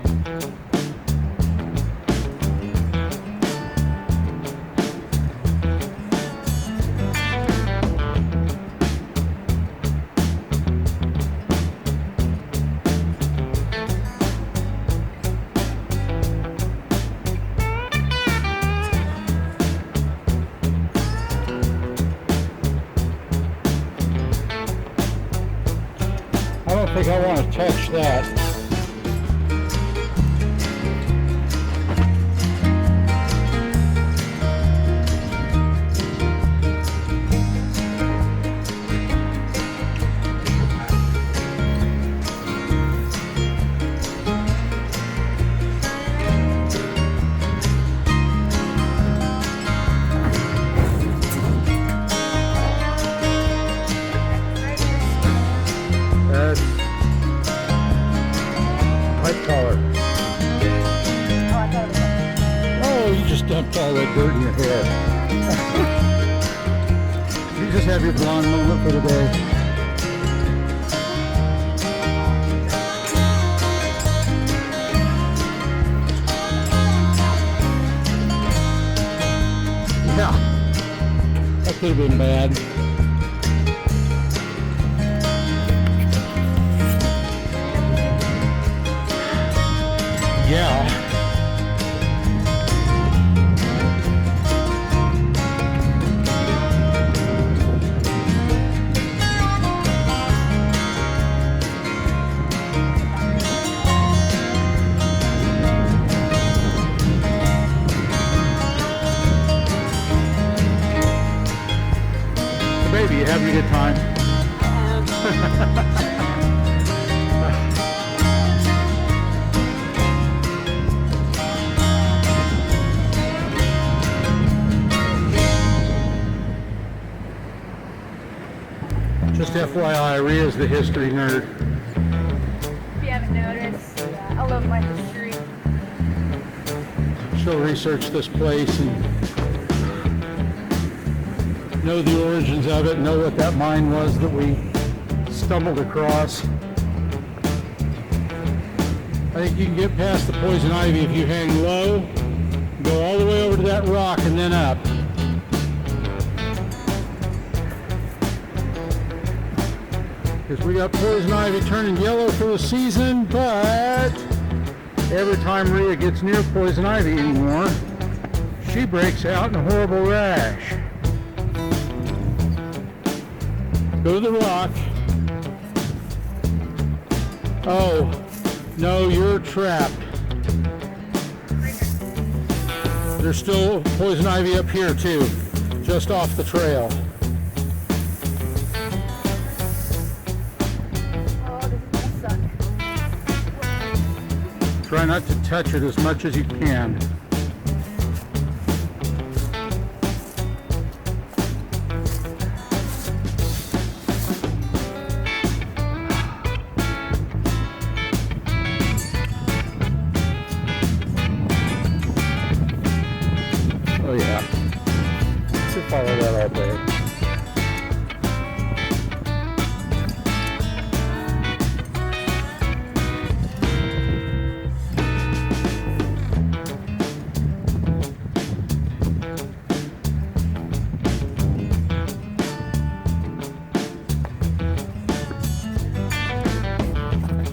I don't think I want to touch that. dirt in your hair. You just have your blonde moment for the day. Yeah, that could have been bad. Yeah. Baby, you having a good time? Just FYI, Rhea's the history nerd. If you haven't noticed, I love my history. She'll research this place and know the origins of it, know what that mine was that we stumbled across. I think you can get past the poison ivy if you hang low, go all the way over to that rock and then up. Because we got poison ivy turning yellow for the season, but every time Rhea gets near poison ivy anymore, she breaks out in a horrible rash. Go to the rock. Oh, no, you're trapped. There's still poison ivy up here too, just off the trail. Try not to touch it as much as you can. Oh yeah, should follow that all day.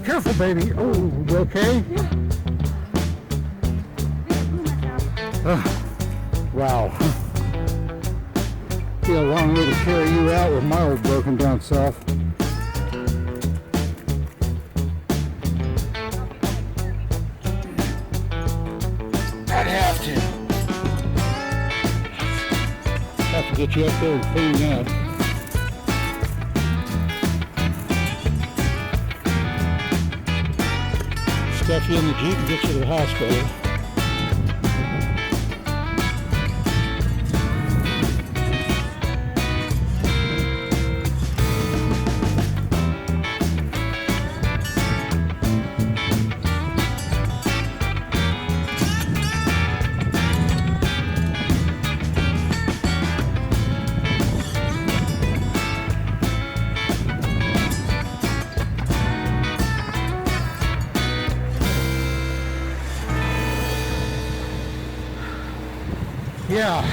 Careful, baby. Oh, you okay? Yeah. Wow. Be a long way to carry you out with my old broken down self. I'd have to. Have to get you up there and clean up. Stuff you in the Jeep and get you to the hospital. Yeah.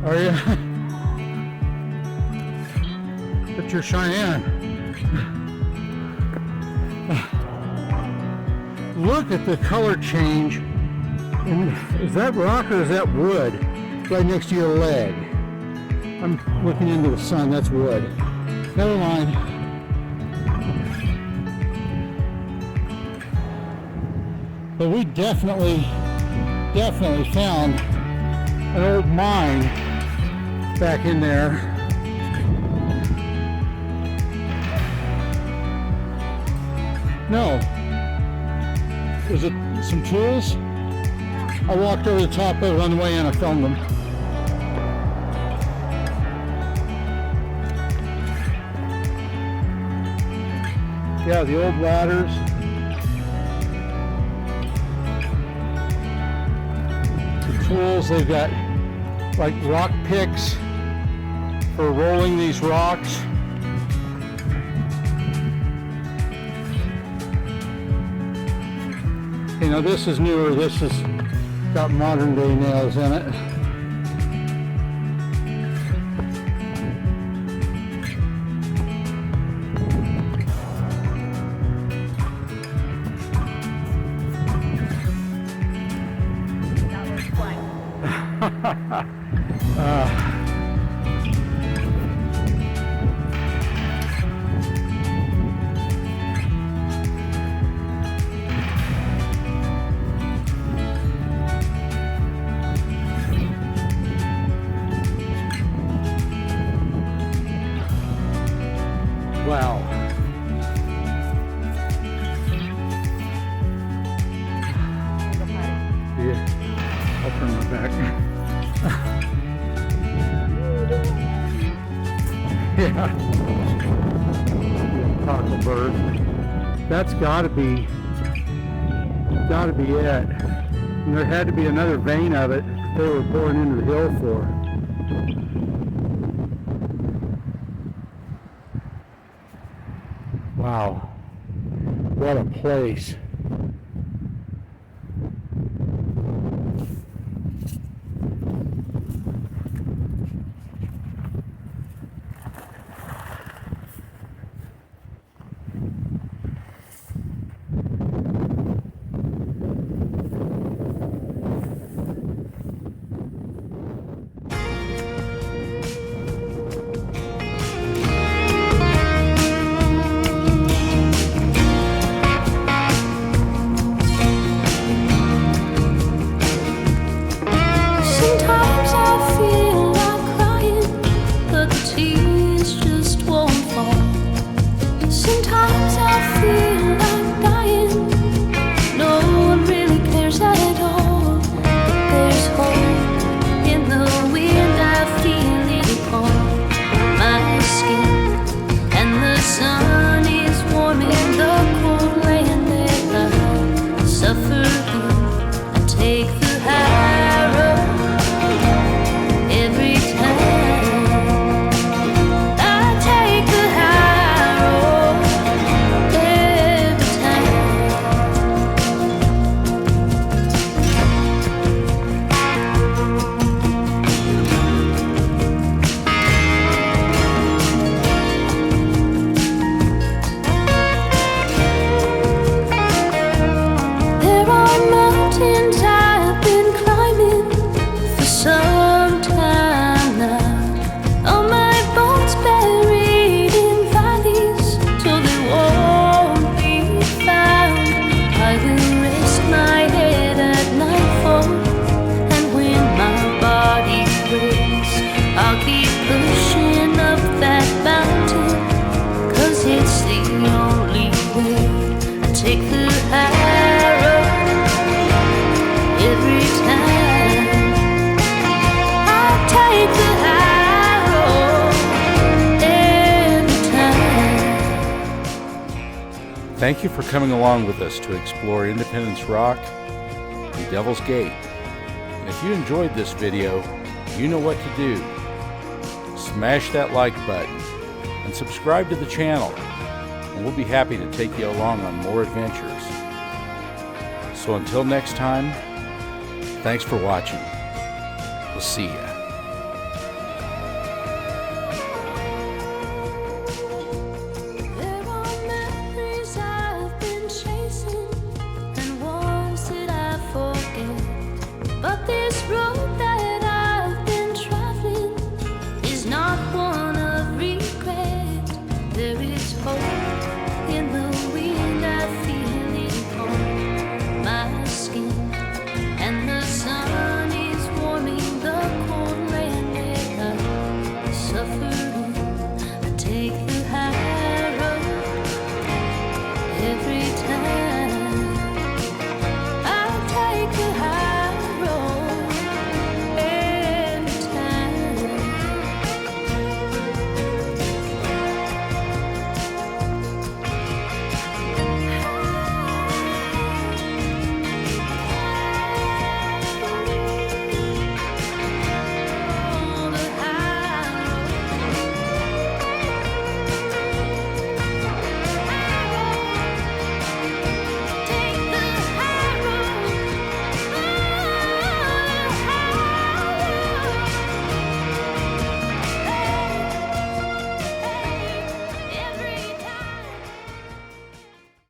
Are you? But you're Cheyenne. Look at the color change. And is that rock or is that wood right next to your leg? I'm looking into the sun. That's wood. Never mind. But we definitely found an old mine back in there. No. Was it some tools? I walked over the top of it on the way in. I filmed them. Yeah, the old ladders. The tools, they've got like rock picks for rolling these rocks. You know, this is newer. This has got modern day nails in it. Wow. Yeah, I'll turn my back. Yeah. Cocklebird. That's gotta be it. And there had to be another vein of it they were pouring into the hill for. Wow, what a place. Thank you for coming along with us to explore Independence Rock and Devil's Gate. And if you enjoyed this video, you know what to do. Smash that like button and subscribe to the channel, and we'll be happy to take you along on more adventures. So until next time, thanks for watching. We'll see ya. But this road that I've been traveling is not there is hope.